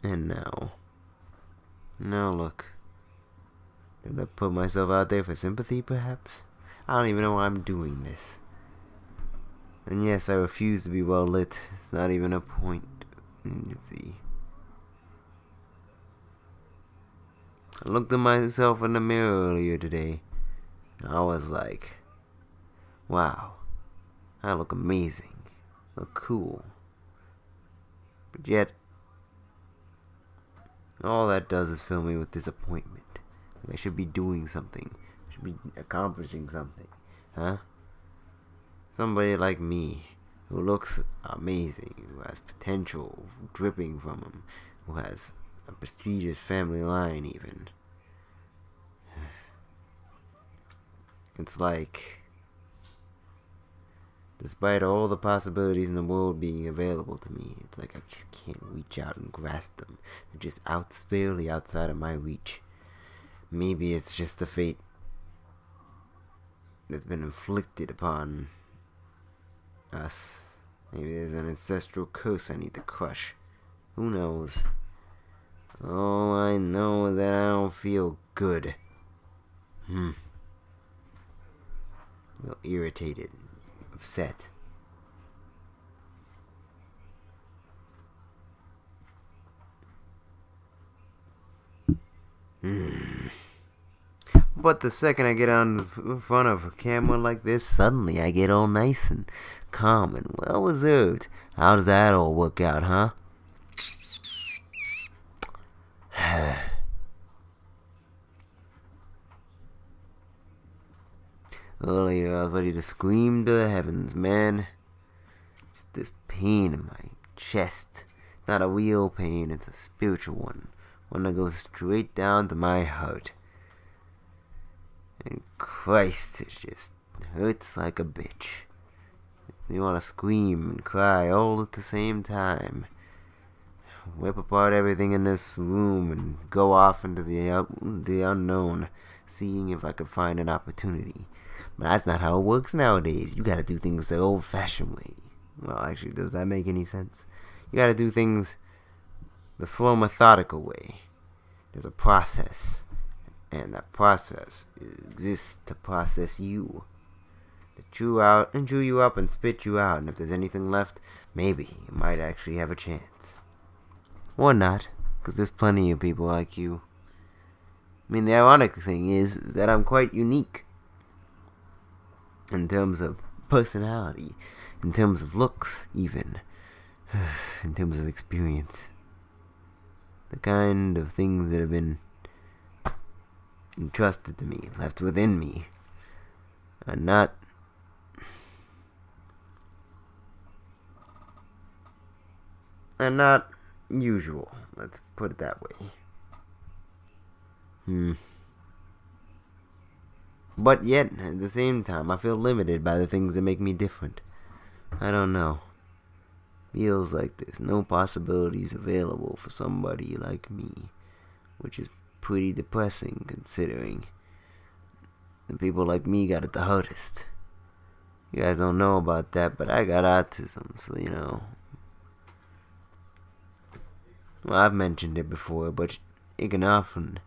And now look. Did I put myself out there for sympathy, perhaps? I don't even know why I'm doing this. And yes, I refuse to be well lit. It's not even a point. Let's see. I looked at myself in the mirror earlier today. And I was like, wow, I look amazing. Look cool. But yet, all that does is fill me with disappointment. I should be doing something. I should be accomplishing something. Huh? Somebody like me, who looks amazing, who has potential dripping from him, who has a prestigious family line even. It's like, despite all the possibilities in the world being available to me, it's like I just can't reach out and grasp them. They're just barely outside of my reach. Maybe it's just the fate that's been inflicted upon us. Maybe there's an ancestral curse I need to crush. Who knows? All I know is that I don't feel good. I feel irritated, upset. But the second I get on front of a camera like this, suddenly I get all nice and calm and well reserved. How does that all work out, huh? Earlier I was ready to scream to the heavens, man. Just this pain in my chest. It's not a real pain, it's a spiritual one. One that goes straight down to my heart. And Christ, it just hurts like a bitch. You want to scream and cry all at the same time. Whip apart everything in this room and go off into the unknown, seeing if I could find an opportunity. But that's not how it works nowadays. You gotta do things the old-fashioned way. Well, actually, does that make any sense? You gotta do things the slow, methodical way. There's a process. And that process exists to process you. That chew out and chew you up and spit you out. And if there's anything left, maybe you might actually have a chance. Or not, because there's plenty of people like you. I mean, the ironic thing is that I'm quite unique. In terms of personality. In terms of looks, even. In terms of experience. The kind of things that have been entrusted to me, left within me, are not usual. Let's put it that way. But yet, at the same time, I feel limited by the things that make me different. I don't know. Feels like there's no possibilities available for somebody like me, which is pretty depressing considering the people like me got it the hardest. You guys don't know about that, but I got autism, so you know. Well, I've mentioned it before, but it can often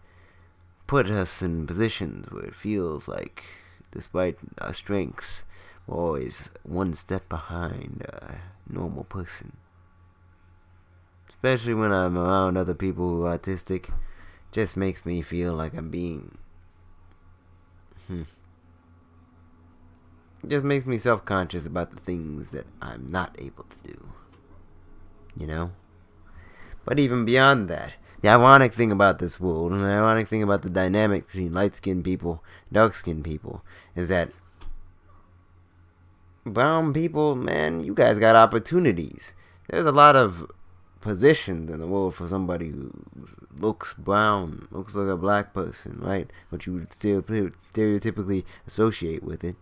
put us in positions where it feels like, despite our strengths, we're always one step behind a normal person. Especially when I'm around other people who are autistic. Just makes me feel like I'm being... It just makes me self-conscious about the things that I'm not able to do. You know? But even beyond that, the ironic thing about this world, and the ironic thing about the dynamic between light-skinned people, dark-skinned people, is that brown people, man, you guys got opportunities. There's a lot of positions in the world for somebody who looks brown, looks like a black person, right? What you would stereotypically associate with it.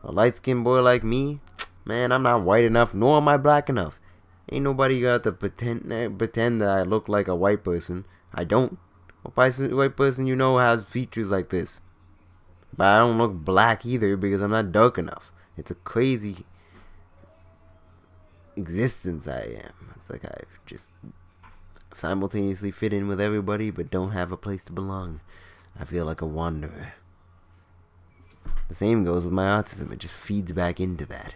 A light-skinned boy like me, man, I'm not white enough, nor am I black enough. Ain't nobody got to pretend that I look like a white person. I don't. What white person you know has features like this? But I don't look black either because I'm not dark enough. It's a crazy existence I am. It's like simultaneously fit in with everybody but don't have a place to belong. I feel like a wanderer. The same goes with my autism. It just feeds back into that.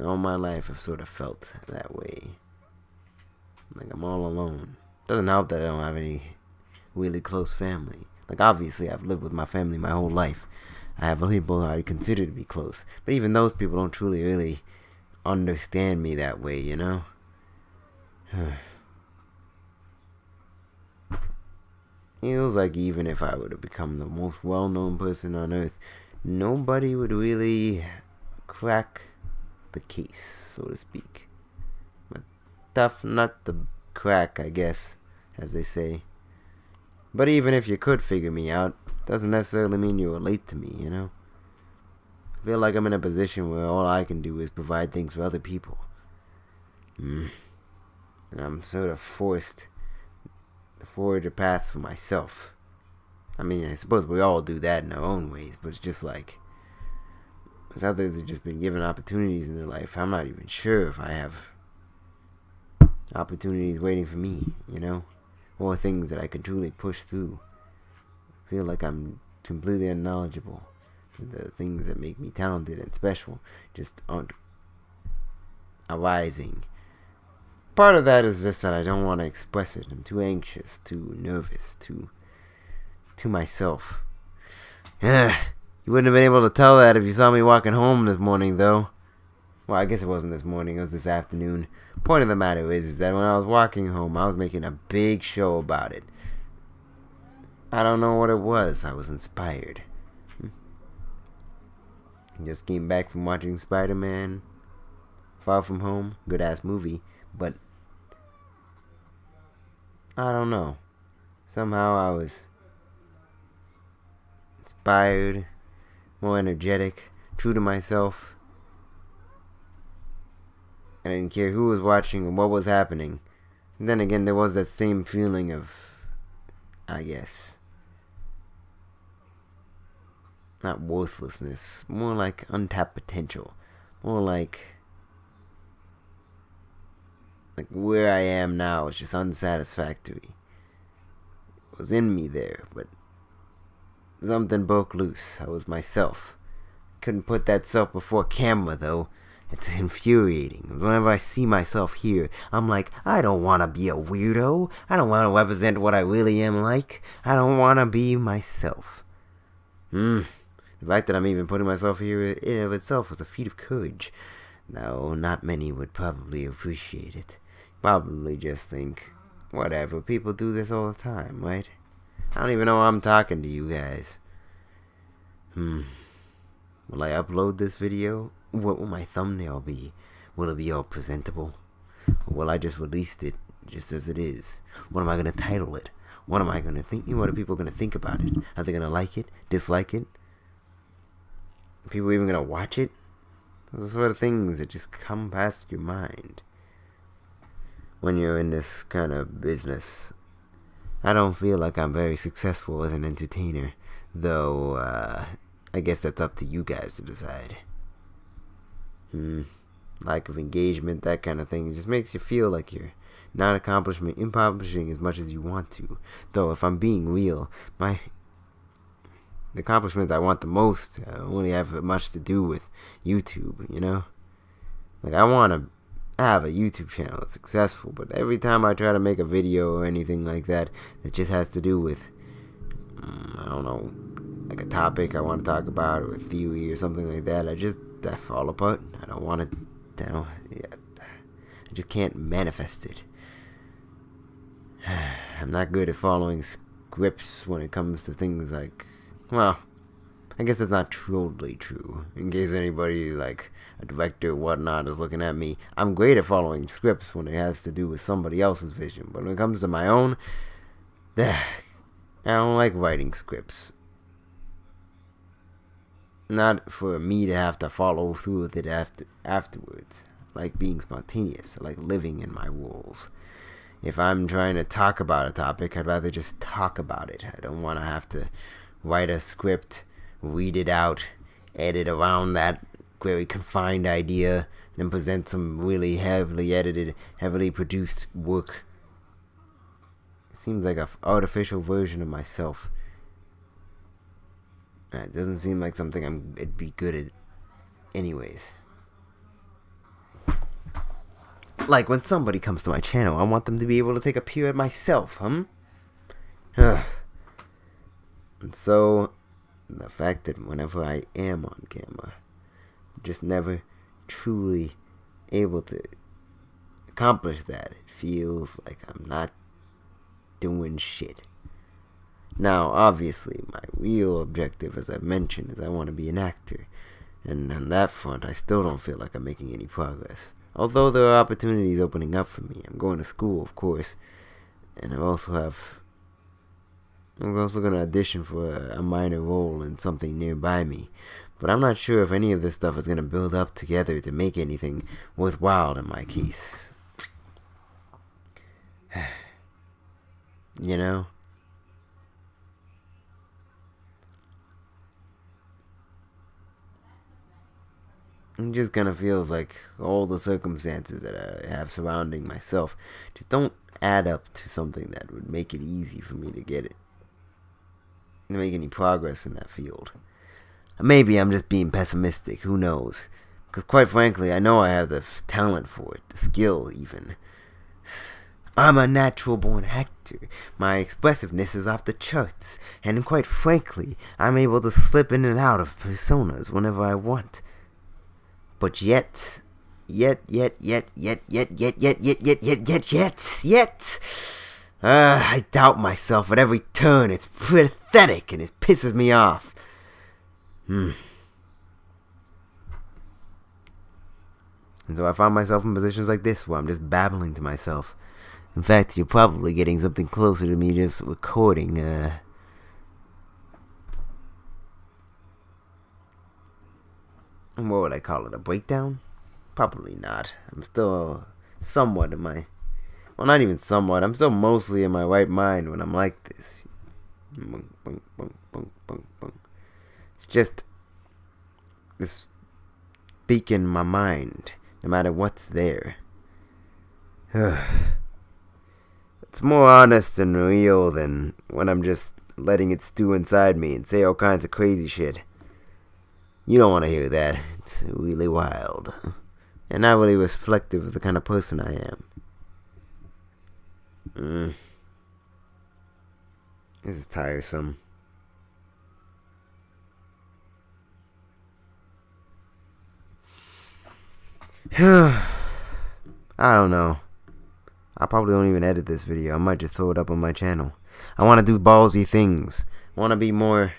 All my life I've sort of felt that way. Like I'm all alone. Doesn't help that I don't have any really close family. Like obviously I've lived with my family my whole life. I have people I consider to be close. But even those people don't truly really understand me that way, you know? Feels like even if I were to become the most well-known person on earth, nobody would really crack the case, so to speak. But tough nut to crack, I guess, as they say. But even if you could figure me out, doesn't necessarily mean you relate to me, you know? I feel like I'm in a position where all I can do is provide things for other people. And I'm sort of forced to forge a path for myself. I mean, I suppose we all do that in our own ways, but it's just like there's others that just been given opportunities in their life. I'm not even sure if I have opportunities waiting for me, you know? Or things that I could truly push through. I feel like I'm completely unknowledgeable. The things that make me talented and special just aren't arising. Part of that is just that I don't want to express it. I'm too anxious, too nervous, too myself. You wouldn't have been able to tell that if you saw me walking home this morning, though. Well, I guess it wasn't this morning, it was this afternoon. Point of the matter is that when I was walking home, I was making a big show about it. I don't know what it was. I was inspired. Just came back from watching Spider-Man Far From Home. Good-ass movie. But I don't know. Somehow I was inspired, more energetic, true to myself. I didn't care who was watching or what was happening. And then again, there was that same feeling of, I guess, not worthlessness, more like untapped potential. More like where I am now is just unsatisfactory. It was in me there, but something broke loose. I was myself. Couldn't put that self before camera, though. It's infuriating. Whenever I see myself here, I'm like, I don't want to be a weirdo. I don't want to represent what I really am like. I don't want to be myself. The fact that I'm even putting myself here in of itself was a feat of courage. Though not many would probably appreciate it. Probably just think, whatever, people do this all the time, right? I don't even know I'm talking to you guys. Will I upload this video? What will my thumbnail be? Will it be all presentable? Or will I just release it just as it is? What am I going to title it? What am I going to think? What are people going to think about it? Are they going to like it? Dislike it? Are people even going to watch it? Those are the sort of things that just come past your mind when you're in this kind of business. I don't feel like I'm very successful as an entertainer, though I guess that's up to you guys to decide. Lack of engagement, that kind of thing, it just makes you feel like you're not accomplishing as much as you want to. Though, if I'm being real, the accomplishments I want the most only have much to do with YouTube, you know? Like, I want to have a YouTube channel that's successful, but every time I try to make a video or anything like that just has to do with, I don't know, like a topic I want to talk about or a theory or something like that, I fall apart. I don't want to, I just can't manifest it. I'm not good at following scripts when it comes to things like, well, I guess that's not totally true. In case anybody, like a director or whatnot, is looking at me, I'm great at following scripts when it has to do with somebody else's vision. But when it comes to my own, I don't like writing scripts. Not for me to have to follow through with it afterwards. I like being spontaneous. I like living in my walls. If I'm trying to talk about a topic, I'd rather just talk about it. I don't want to have to write a script, read it out, edit around that very confined idea and then present some really heavily edited, heavily produced work. It seems like an artificial version of myself. It doesn't seem like something I'd be good at anyways. Like, when somebody comes to my channel, I want them to be able to take a peer at myself, And so, the fact that whenever I am on camera, I'm just never truly able to accomplish that. It feels like I'm not doing shit. Now, obviously, my real objective, as I've mentioned, is I want to be an actor. And on that front, I still don't feel like I'm making any progress. Although there are opportunities opening up for me. I'm going to school, of course. And I'm also going to audition for a minor role in something nearby me. But I'm not sure if any of this stuff is going to build up together to make anything worthwhile in my case. You know? It just kind of feels like all the circumstances that I have surrounding myself just don't add up to something that would make it easy for me to get it, to make any progress in that field. Maybe I'm just being pessimistic, who knows? Because quite frankly, I know I have the talent for it, the skill even. I'm a natural born actor. My expressiveness is off the charts, and quite frankly, I'm able to slip in and out of personas whenever I want. But yet, I doubt myself at every turn. It's pathetic and it pisses me off. And so I find myself in positions like this where I'm just babbling to myself. In fact, you're probably getting something closer to me just recording, what would I call it, a breakdown? Probably not. I'm still somewhat in my... Well, not even somewhat. I'm still mostly in my right mind when I'm like this. It's just speaking my mind, no matter what's there. It's more honest and real than when I'm just letting it stew inside me and say all kinds of crazy shit. You don't want to hear that. It's really wild. And not really reflective of the kind of person I am. This is tiresome. I don't know. I probably won't even edit this video. I might just throw it up on my channel. I want to do ballsy things. I want to be more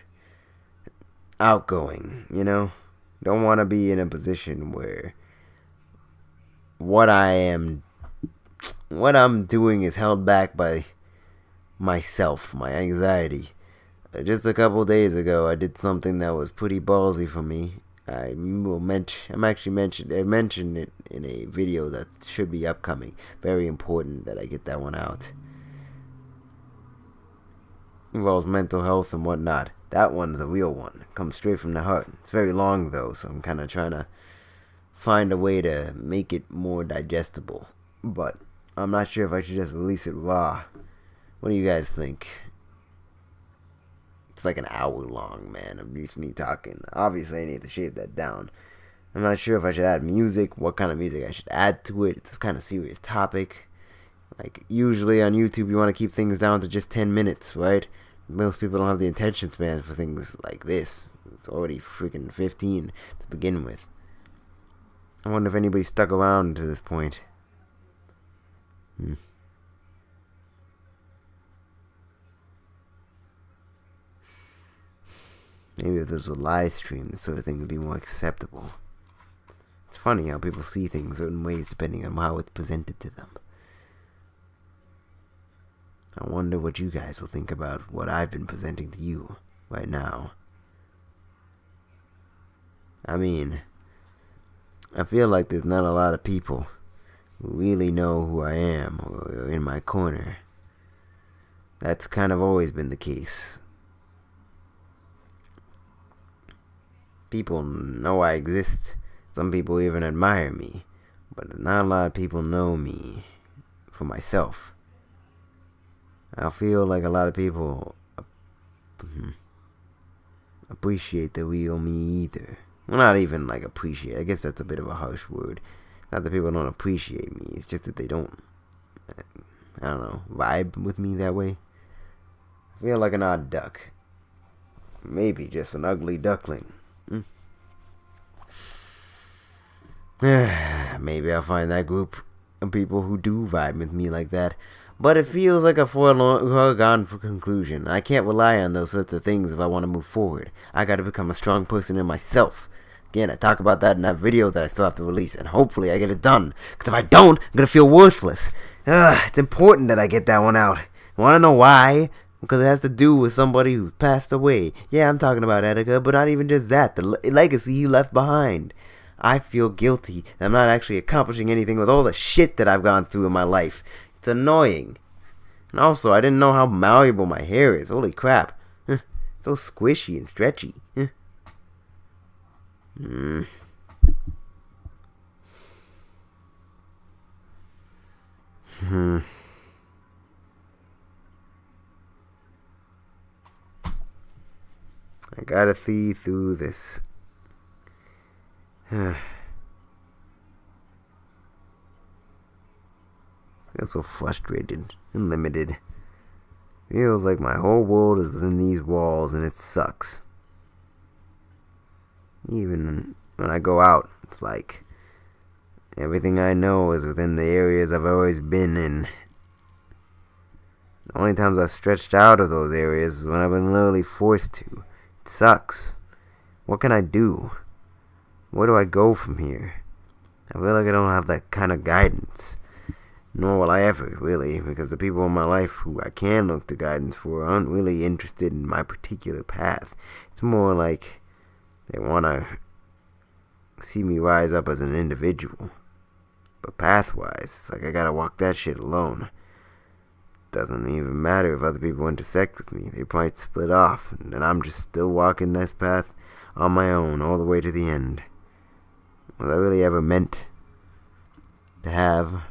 outgoing, you know? Don't want to be in a position where what I'm doing is held back by myself, my anxiety. Just a couple days ago, I did something that was pretty ballsy for me. I mentioned it in a video that should be upcoming. Very important that I get that one out. Involves mental health and whatnot. That one's a real one. Comes straight from the heart. It's very long though, so I'm kind of trying to find a way to make it more digestible. But I'm not sure if I should just release it raw. What do you guys think? It's like an hour long, man. I'm used to me talking. Obviously, I need to shave that down. I'm not sure if I should add music, what kind of music I should add to it. It's a kind of serious topic. Like, usually on YouTube, you want to keep things down to just 10 minutes, right? Most people don't have the attention span for things like this. It's already freaking 15 to begin with. I wonder if anybody stuck around to this point. Maybe if there's a live stream, this sort of thing would be more acceptable. It's funny how people see things certain ways depending on how it's presented to them. I wonder what you guys will think about what I've been presenting to you right now. I mean, I feel like there's not a lot of people who really know who I am or are in my corner. That's kind of always been the case. People know I exist Some people even admire me, but not a lot of people know me for myself. I feel like a lot of people appreciate the real me either. Well, not even like appreciate. I guess that's a bit of a harsh word. Not that people don't appreciate me. It's just that they don't, I don't know, vibe with me that way. I feel like an odd duck. Maybe just an ugly duckling. Maybe I'll find that group of people who do vibe with me like that. But it feels like a foregone conclusion. I can't rely on those sorts of things if I want to move forward. I gotta become a strong person in myself. Again, I talk about that in that video that I still have to release, and hopefully I get it done. Because if I don't, I'm gonna feel worthless. It's important that I get that one out. Wanna know why? Because it has to do with somebody who passed away. Yeah, I'm talking about Edgar, but not even just that. The legacy he left behind. I feel guilty that I'm not actually accomplishing anything with all the shit that I've gone through in my life. It's annoying. And also, I didn't know how malleable my hair is. Holy crap. It's so squishy and stretchy. I gotta see through this. I feel so frustrated and limited. Feels like my whole world is within these walls and it sucks. Even when I go out, it's like everything I know is within the areas I've always been in. The only times I've stretched out of those areas is when I've been literally forced to. It sucks. What can I do? Where do I go from here? I feel like I don't have that kind of guidance. Nor will I ever, really, because the people in my life who I can look to guidance for aren't really interested in my particular path. It's more like they want to see me rise up as an individual. But path-wise, it's like I gotta walk that shit alone. Doesn't even matter if other people intersect with me. They might split off, and then I'm just still walking this path on my own all the way to the end. Was I really ever meant to have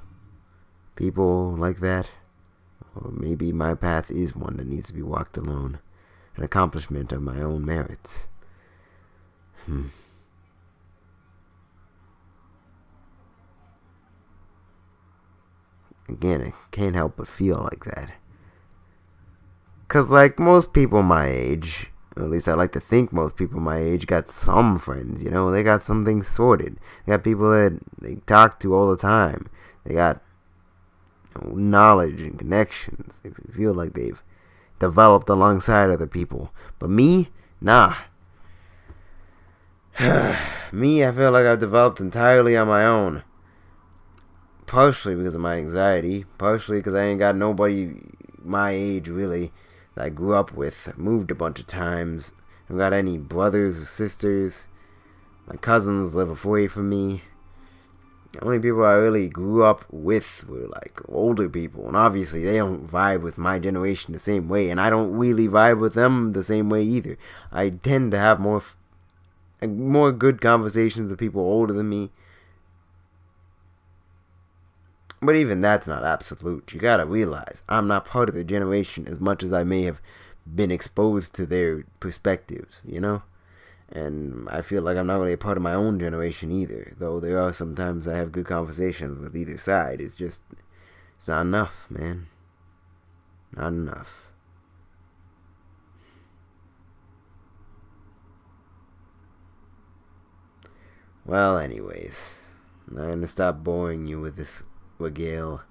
people like that? Or maybe my path is one that needs to be walked alone. An accomplishment of my own merits. Again, I can't help but feel like that. 'Cause like most people my age, or at least I like to think most people my age got some friends, you know? They got some things sorted. They got people that they talk to all the time. They got knowledge and connections. They feel like they've developed alongside other people. But me? Nah. Me, I feel like I've developed entirely on my own. Partially because of my anxiety. Partially because I ain't got nobody my age, really, that I grew up with. I moved a bunch of times. I don't got any brothers or sisters. My cousins live away from me. The only people I really grew up with were like older people, and obviously they don't vibe with my generation the same way, and I don't really vibe with them the same way either. I tend to have more good conversations with people older than me, but even that's not absolute. You gotta realize I'm not part of their generation as much as I may have been exposed to their perspectives, you know? And I feel like I'm not really a part of my own generation either, though there are sometimes I have good conversations with either side. It's not enough, man. Not enough. Well, anyways, I'm gonna stop boring you with this regale.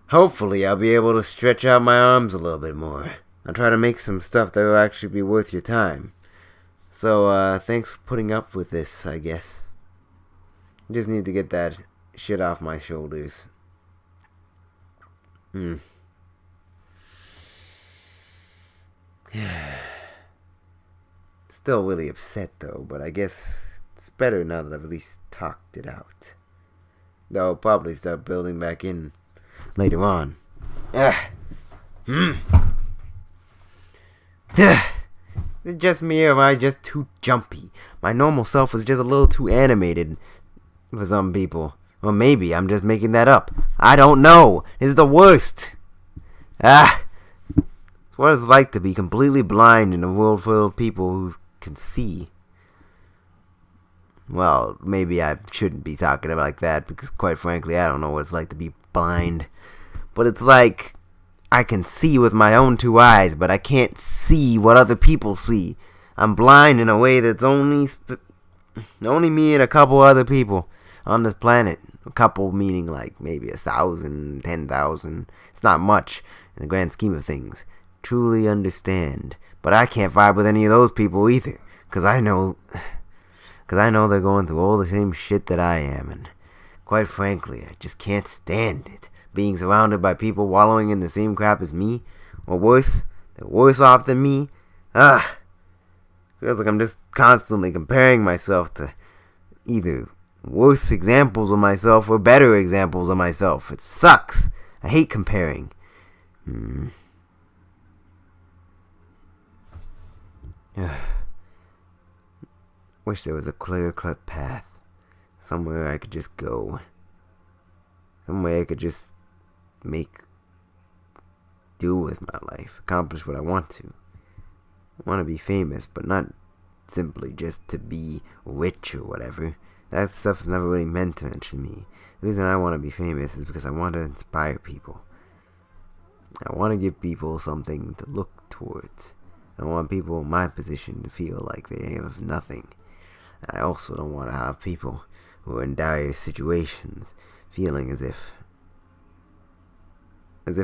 Hopefully I'll be able to stretch out my arms a little bit more. I'll try to make some stuff that will actually be worth your time. So, thanks for putting up with this, I guess. I just need to get that shit off my shoulders. Still really upset, though, but I guess it's better now that I've at least talked it out. Though I'll probably start building back in later on. This Is it just me, or am I just too jumpy? My normal self is just a little too animated for some people. Or maybe I'm just making that up. I don't know. It's the worst. It's what it's like to be completely blind in a world full of people who can see. Well, maybe I shouldn't be talking about like that, because quite frankly, I don't know what it's like to be blind. But it's like I can see with my own two eyes, but I can't see what other people see. I'm blind in a way that's only me and a couple other people on this planet. A couple meaning like maybe 1,000, 10,000. It's not much in the grand scheme of things. Truly understand. But I can't vibe with any of those people either. Because I know they're going through all the same shit that I am. And quite frankly, I just can't stand it. Being surrounded by people wallowing in the same crap as me. Or worse, they're worse off than me. Feels like I'm just constantly comparing myself to either worse examples of myself or better examples of myself. It sucks. I hate comparing. Wish there was a clear-cut path. Somewhere I could just go. Somewhere I could just do with my life. Accomplish what I want to. I want to be famous, but not simply just to be rich or whatever. That stuff is never really meant to interest me. The reason I want to be famous is because I want to inspire people. I want to give people something to look towards. I want people in my position to feel like they have nothing. I also don't want to have people who are in dire situations feeling as if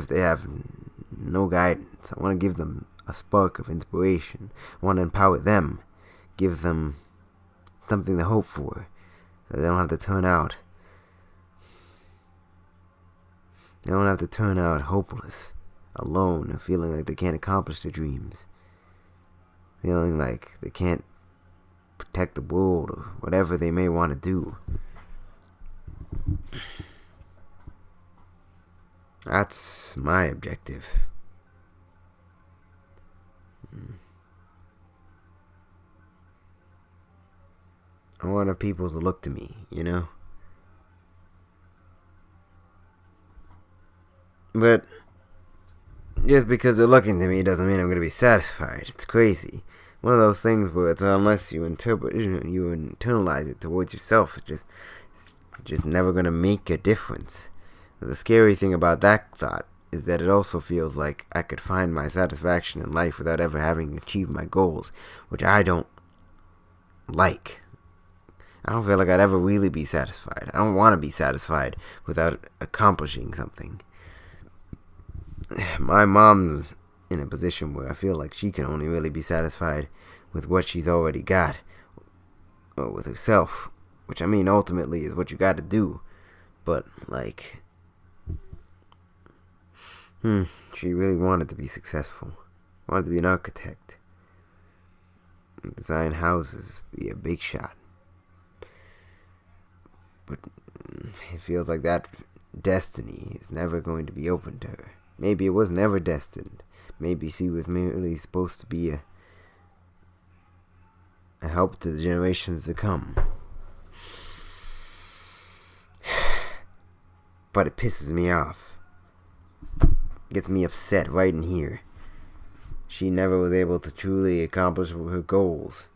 they have no guidance. I want to give them a spark of inspiration. I want to empower them, give them something to hope for, so they don't have to turn out. They don't have to turn out hopeless, alone, and feeling like they can't accomplish their dreams. Feeling like they can't protect the world or whatever they may want to do. That's my objective. I want people to look to me, you know? But just because they're looking to me doesn't mean I'm going to be satisfied. It's crazy. One of those things where it's unless you internalize it towards yourself, it's just never going to make a difference. The scary thing about that thought is that it also feels like I could find my satisfaction in life without ever having achieved my goals, which I don't like. I don't feel like I'd ever really be satisfied. I don't want to be satisfied without accomplishing something. My mom's in a position where I feel like she can only really be satisfied with what she's already got, or with herself, which I mean ultimately is what you got to do. But like, she really wanted to be successful, wanted to be an architect, design houses, be a big shot. But it feels like that destiny is never going to be open to her. Maybe it was never destined. Maybe she was merely supposed to be a help to the generations to come. But it pisses me off. Gets me upset right in here. She never was able to truly accomplish her goals,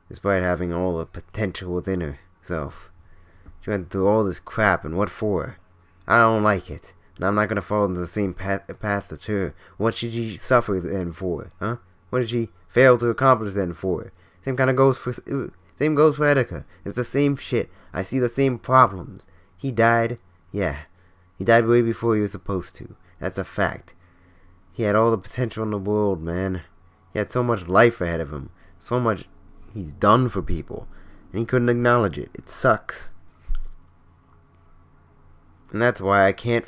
despite having all the potential within herself. She went through all this crap, and what for? I don't like it. And I'm not going to fall into the same path as her. What should she suffer then for? Huh? What did she fail to accomplish then for? Same goes for Edeka. It's the same shit. I see the same problems. He died. Yeah. He died way before he was supposed to. That's a fact. He had all the potential in the world, man. He had so much life ahead of him. So much he's done for people. And he couldn't acknowledge it. It sucks. And that's why I can't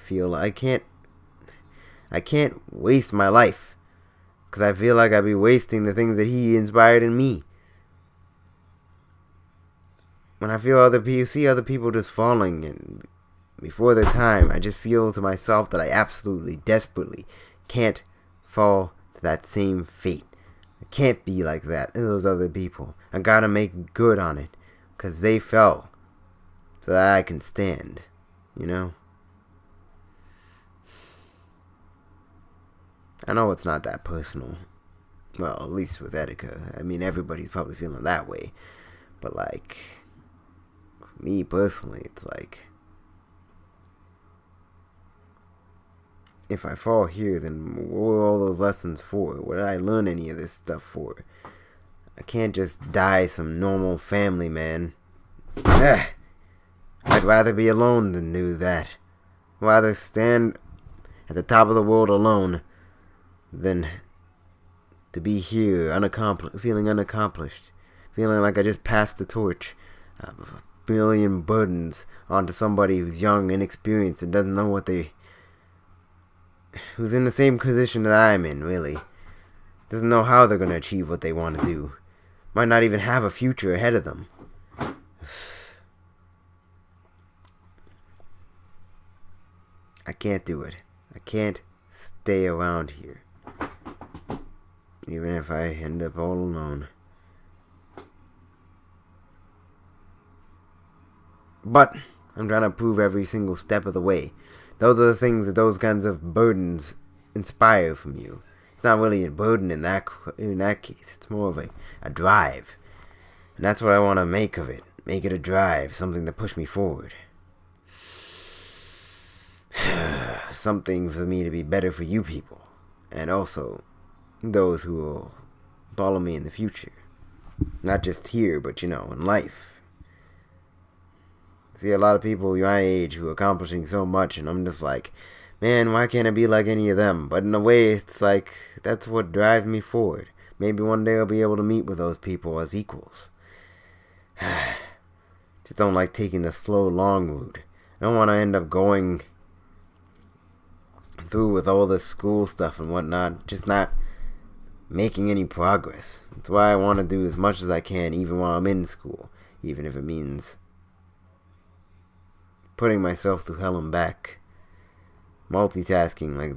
waste my life. Because I feel like I'd be wasting the things that he inspired in me. When I see other people just falling and before their time, I just feel to myself that I absolutely, desperately can't fall to that same fate. I Can't be like that. Those other people. I gotta make good on it. 'Cause they fell. So that I can stand. You know? I know it's not that personal. Well, at least with Etika. I mean, everybody's probably feeling that way. But, like, me personally, it's like, if I fall here, then what were all those lessons for? What did I learn any of this stuff for? I can't just die some normal family, man. Ugh. I'd rather be alone than do that. I'd rather stand at the top of the world alone than to be here feeling unaccomplished. Feeling like I just passed the torch. A billion burdens onto somebody who's young, inexperienced, and doesn't know who's in the same position that I'm in, really. Doesn't know how they're going to achieve what they want to do. Might not even have a future ahead of them. I can't do it. I can't stay around here. Even if I end up all alone. But I'm trying to prove every single step of the way. Those are the things that those kinds of burdens inspire from you. It's not really a burden in that case. It's more of a drive. And that's what I want to make of it. Make it a drive. Something to push me forward. Something for me to be better for you people. And also those who will follow me in the future. Not just here, but, in life. See a lot of people my age who are accomplishing so much, and I'm just like, man, why can't I be like any of them? But in a way, it's like, that's what drives me forward. Maybe one day I'll be able to meet with those people as equals. Just don't like taking the slow, long route. I don't want to end up going through with all this school stuff and whatnot, just not making any progress. That's why I want to do as much as I can, even while I'm in school, even if it means putting myself through hell and back, multitasking like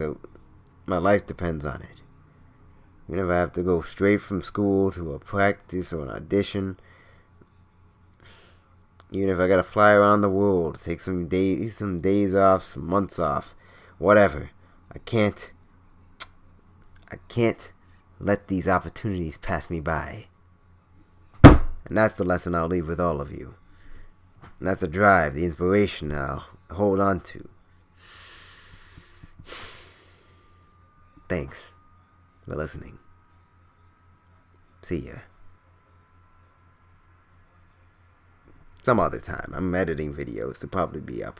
my life depends on it. Even if I have to go straight from school to a practice or an audition, even if I gotta fly around the world, take some days off, some months off, whatever, I can't let these opportunities pass me by. And that's the lesson I'll leave with all of you. And that's the drive, the inspiration that I'll hold on to. Thanks for listening. See ya. Some other time. I'm editing videos to probably be up.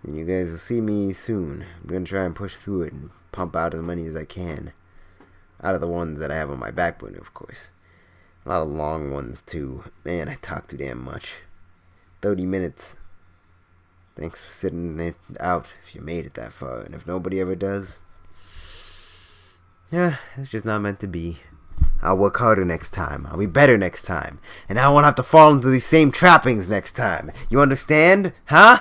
And you guys will see me soon. I'm going to try and push through it and pump out as many as I can. Out of the ones that I have on my back burner, of course. A lot of long ones, too. Man, I talk too damn much. 30 minutes. Thanks for sitting it out if you made it that far. And if nobody ever does, yeah, it's just not meant to be. I'll work harder next time. I'll be better next time. And I won't have to fall into these same trappings next time. You understand? Huh?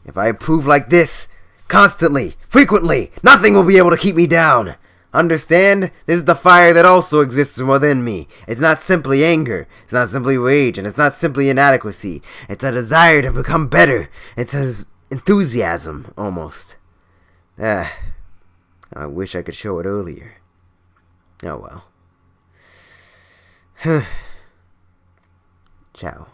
If I improve like this, constantly, frequently, nothing will be able to keep me down. Understand? This is the fire that also exists within me. It's not simply anger. It's not simply rage. And it's not simply inadequacy. It's a desire to become better. It's an enthusiasm, almost. I wish I could show it earlier. Oh well. Ciao.